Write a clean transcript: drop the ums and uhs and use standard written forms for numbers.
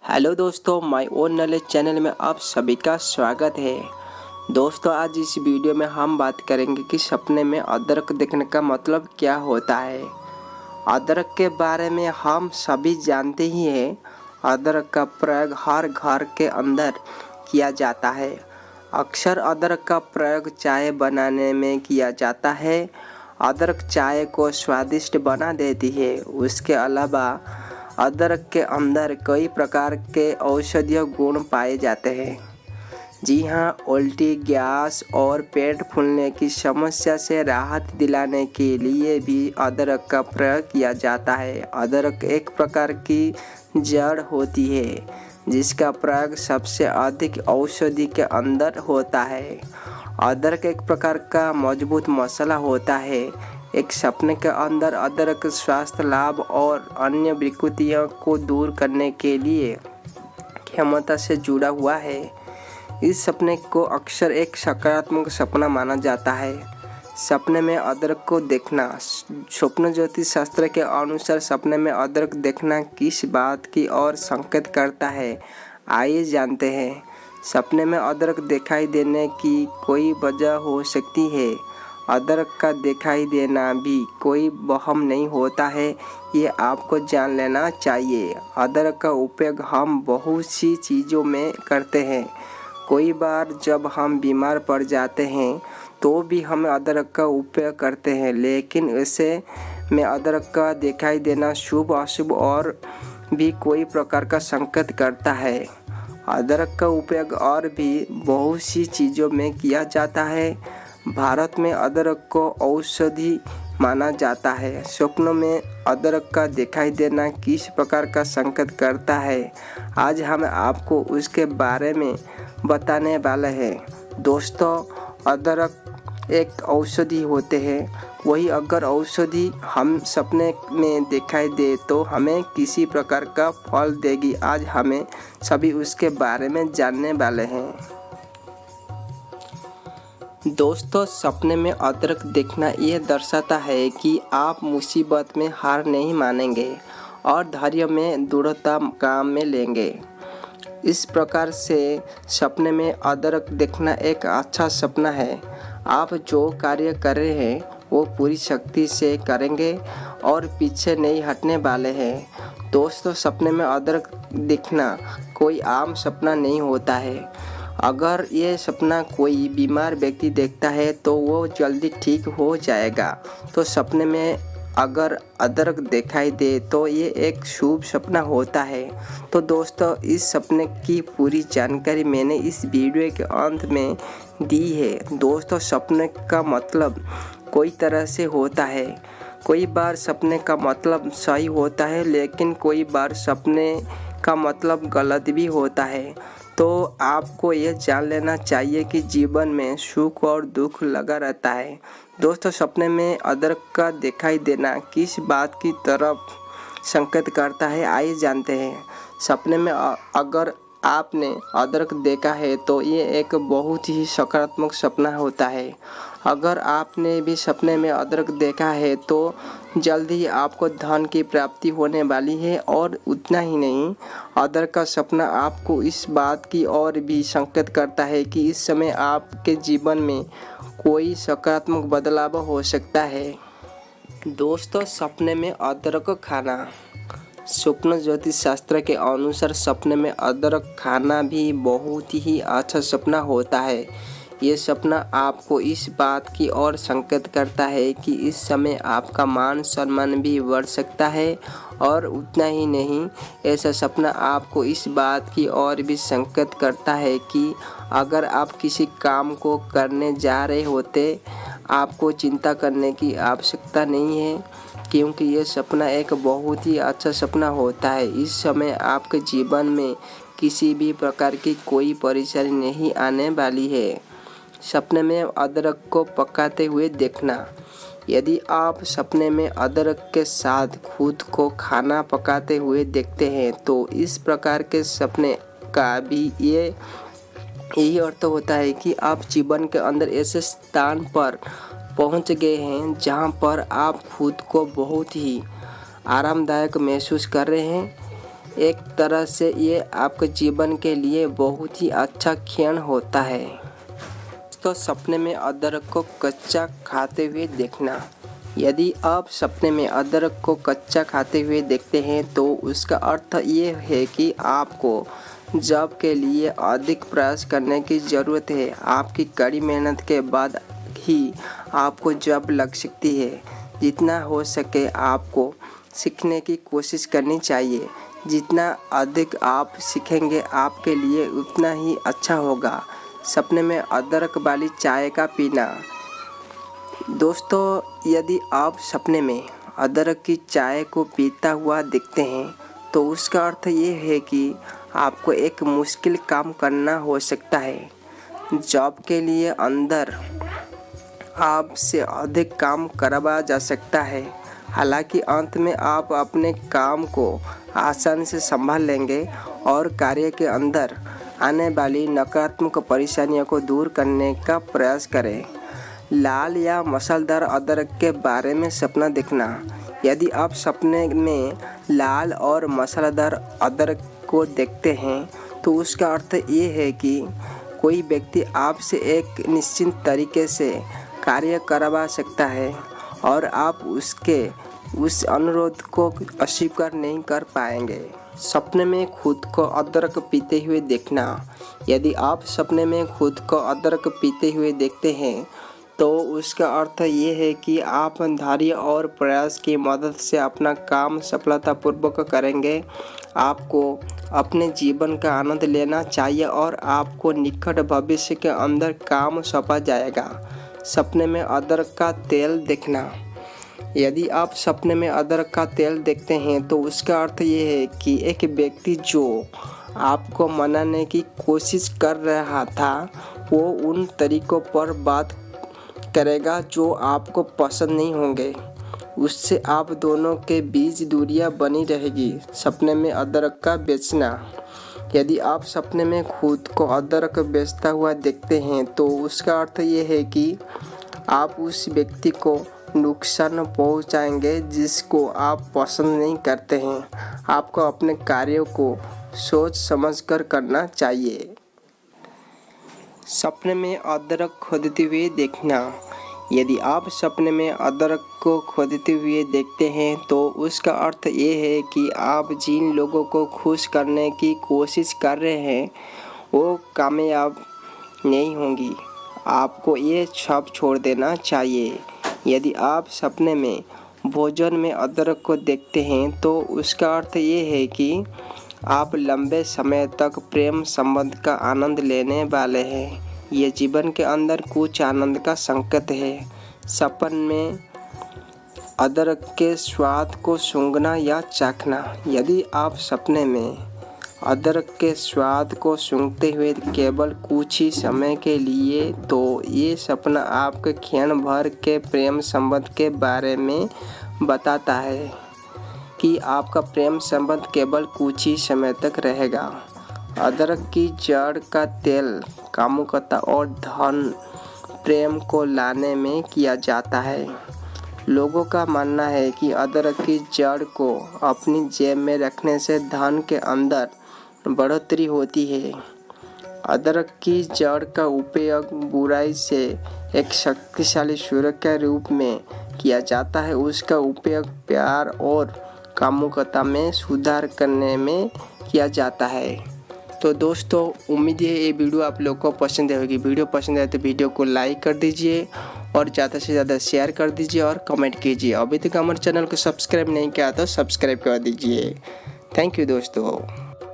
Hello दोस्तों, my own knowledge channel में आप सभी का स्वागत है। दोस्तों, आज इस वीडियो में हम बात करेंगे कि सपने में अदरक देखने का मतलब क्या होता है। अदरक के बारे में हम सभी जानते ही हैं। अदरक का प्रयोग हर घर के अंदर किया जाता है। अक्सर अदरक का प्रयोग चाय बनाने में किया जाता है। अदरक चाय को स्वादिष्ट बना देती है। उसके अलावा अदरक के अंदर कई प्रकार के औषधीय गुण पाए जाते हैं। जी हाँ, उल्टी, गैस और पेट फूलने की समस्या से राहत दिलाने के लिए भी अदरक का प्रयोग किया जाता है। अदरक एक प्रकार की जड़ होती है जिसका प्रयोग सबसे अधिक औषधि के अंदर होता है। अदरक एक प्रकार का मजबूत मसाला होता है। एक सपने के अंदर अदरक स्वास्थ्य लाभ और अन्य विकृतियों को दूर करने के लिए क्षमता से जुड़ा हुआ है। इस सपने को अक्सर एक सकारात्मक सपना माना जाता है। सपने में अदरक को देखना। स्वप्न ज्योतिष शास्त्र के अनुसार सपने में अदरक देखना किस बात की ओर संकेत करता है, आइए जानते हैं। सपने में अदरक दिखाई देने की कोई वजह हो सकती है। अदरक का दिखाई देना भी कोई वहम नहीं होता है, ये आपको जान लेना चाहिए। अदरक का उपयोग हम बहुत सी चीज़ों में करते हैं। कई बार जब हम बीमार पड़ जाते हैं तो भी हम अदरक का उपयोग करते हैं, लेकिन ऐसे में अदरक का दिखाई देना शुभ अशुभ और भी कोई प्रकार का संकेत करता है। अदरक का उपयोग और भी बहुत सी चीज़ों में किया जाता है। भारत में अदरक को औषधि माना जाता है। स्वप्नों में अदरक का दिखाई देना किस प्रकार का संकेत करता है, आज हम आपको उसके बारे में बताने वाले हैं। दोस्तों, अदरक एक औषधि होते हैं। वही अगर औषधि हम सपने में दिखाई दे तो हमें किसी प्रकार का फल देगी, आज हमें सभी उसके बारे में जानने वाले हैं। दोस्तों, सपने में अदरक देखना यह दर्शाता है कि आप मुसीबत में हार नहीं मानेंगे और धैर्य में दृढ़ता काम में लेंगे। इस प्रकार से सपने में अदरक देखना एक अच्छा सपना है। आप जो कार्य कर रहे हैं वो पूरी शक्ति से करेंगे और पीछे नहीं हटने वाले हैं। दोस्तों, सपने में अदरक दिखना कोई आम सपना नहीं होता है। अगर ये सपना कोई बीमार व्यक्ति देखता है तो वो जल्दी ठीक हो जाएगा। तो सपने में अगर अदरक दिखाई दे तो ये एक शुभ सपना होता है। तो दोस्तों, इस सपने की पूरी जानकारी मैंने इस वीडियो के अंत में दी है। दोस्तों, सपने का मतलब कई तरह से होता है। कई बार सपने का मतलब सही होता है, लेकिन कई बार सपने का मतलब गलत भी होता है। तो आपको यह जान लेना चाहिए कि जीवन में सुख और दुख लगा रहता है। दोस्तों, सपने में अदरक का दिखाई देना किस बात की तरफ संकेत करता है, आइए जानते हैं। सपने में अगर आपने अदरक देखा है तो ये एक बहुत ही सकारात्मक सपना होता है। अगर आपने भी सपने में अदरक देखा है तो जल्द ही आपको धन की प्राप्ति होने वाली है। और उतना ही नहीं, अदरक का सपना आपको इस बात की ओर भी संकेत करता है कि इस समय आपके जीवन में कोई सकारात्मक बदलाव हो सकता है। दोस्तों, सपने में अदरक खाना। स्वप्न ज्योतिष शास्त्र के अनुसार सपने में अदरक खाना भी बहुत ही अच्छा सपना होता है। ये सपना आपको इस बात की ओर संकेत करता है कि इस समय आपका मान सम्मान भी बढ़ सकता है। और उतना ही नहीं, ऐसा सपना आपको इस बात की ओर भी संकेत करता है कि अगर आप किसी काम को करने जा रहे होते, आपको चिंता करने की आवश्यकता नहीं है, क्योंकि ये सपना एक बहुत ही अच्छा सपना होता है। इस समय आपके जीवन में किसी भी प्रकार की कोई परेशानी नहीं आने वाली है। सपने में अदरक को पकाते हुए देखना। यदि आप सपने में अदरक के साथ खुद को खाना पकाते हुए देखते हैं तो इस प्रकार के सपने का भी यही अर्थ होता है कि आप जीवन के अंदर ऐसे स्थान पर पहुंच गए हैं जहां पर आप खुद को बहुत ही आरामदायक महसूस कर रहे हैं। एक तरह से ये आपके जीवन के लिए बहुत ही अच्छा क्षण होता है। तो सपने में अदरक को कच्चा खाते हुए देखना। यदि आप सपने में अदरक को कच्चा खाते हुए देखते हैं तो उसका अर्थ ये है कि आपको जॉब के लिए अधिक प्रयास करने की ज़रूरत है। आपकी कड़ी मेहनत के बाद ही आपको जॉब लग सकती है। जितना हो सके आपको सीखने की कोशिश करनी चाहिए। जितना अधिक आप सीखेंगे आपके लिए उतना ही अच्छा होगा। सपने में अदरक वाली चाय का पीना। दोस्तों, यदि आप सपने में अदरक की चाय को पीता हुआ देखते हैं तो उसका अर्थ ये है कि आपको एक मुश्किल काम करना हो सकता है। जॉब के लिए अंदर आपसे अधिक काम करवा जा सकता है। हालांकि अंत में आप अपने काम को आसानी से संभाल लेंगे और कार्य के अंदर आने वाली नकारात्मक परेशानियों को दूर करने का प्रयास करें। लाल या मसालेदार अदरक के बारे में सपना देखना। यदि आप सपने में लाल और मसालेदार अदरक को देखते हैं तो उसका अर्थ ये है कि कोई व्यक्ति आपसे एक निश्चित तरीके से कार्य करवा सकता है और आप उसके उस अनुरोध को अस्वीकार नहीं कर पाएंगे। सपने में खुद को अदरक पीते हुए देखना। यदि आप सपने में खुद को अदरक पीते हुए देखते हैं तो उसका अर्थ ये है कि आप धैर्य और प्रयास की मदद से अपना काम सफलतापूर्वक करेंगे। आपको अपने जीवन का आनंद लेना चाहिए और आपको निकट भविष्य के अंदर काम सौंपा जाएगा। सपने में अदरक का तेल देखना। यदि आप सपने में अदरक का तेल देखते हैं तो उसका अर्थ ये है कि एक व्यक्ति जो आपको मनाने की कोशिश कर रहा था वो उन तरीकों पर बात करेगा जो आपको पसंद नहीं होंगे। उससे आप दोनों के बीच दूरियां बनी रहेगी। सपने में अदरक का बेचना। यदि आप सपने में खुद को अदरक बेचता हुआ देखते हैं तो उसका अर्थ ये है कि आप उस व्यक्ति को नुकसान पहुंचाएंगे जिसको आप पसंद नहीं करते हैं। आपको अपने कार्यों को सोच समझकर करना चाहिए। सपने में अदरक खोदते हुए देखना। यदि आप सपने में अदरक को खोदते हुए देखते हैं तो उसका अर्थ ये है कि आप जिन लोगों को खुश करने की कोशिश कर रहे हैं वो कामयाब नहीं होंगी। आपको ये सब छोड़ देना चाहिए। यदि आप सपने में भोजन में अदरक को देखते हैं तो उसका अर्थ ये है कि आप लंबे समय तक प्रेम संबंध का आनंद लेने वाले हैं। ये जीवन के अंदर कुछ आनंद का संकेत है। सपन में अदरक के स्वाद को सूंघना या चाखना। यदि आप सपने में अदरक के स्वाद को सूंघते हुए केवल कुछ ही समय के लिए तो ये सपना आपके क्षण भर के प्रेम संबंध के बारे में बताता है कि आपका प्रेम संबंध केवल कुछ ही समय तक रहेगा। अदरक की जड़ का तेल कामुकता और धन प्रेम को लाने में किया जाता है। लोगों का मानना है कि अदरक की जड़ को अपनी जेब में रखने से धन के अंदर बढ़ोतरी होती है। अदरक की जड़ का उपयोग बुराई से एक शक्तिशाली सुरक्षा के रूप में किया जाता है। उसका उपयोग प्यार और कामुकता में सुधार करने में किया जाता है। तो दोस्तों, उम्मीद है ये वीडियो आप लोग को पसंद आएगी। वीडियो पसंद आए तो वीडियो को लाइक कर दीजिए और ज़्यादा से ज़्यादा शेयर कर दीजिए और कमेंट कीजिए। अभी तक हमारे चैनल को सब्सक्राइब नहीं किया तो सब्सक्राइब कर दीजिए। थैंक यू दोस्तों।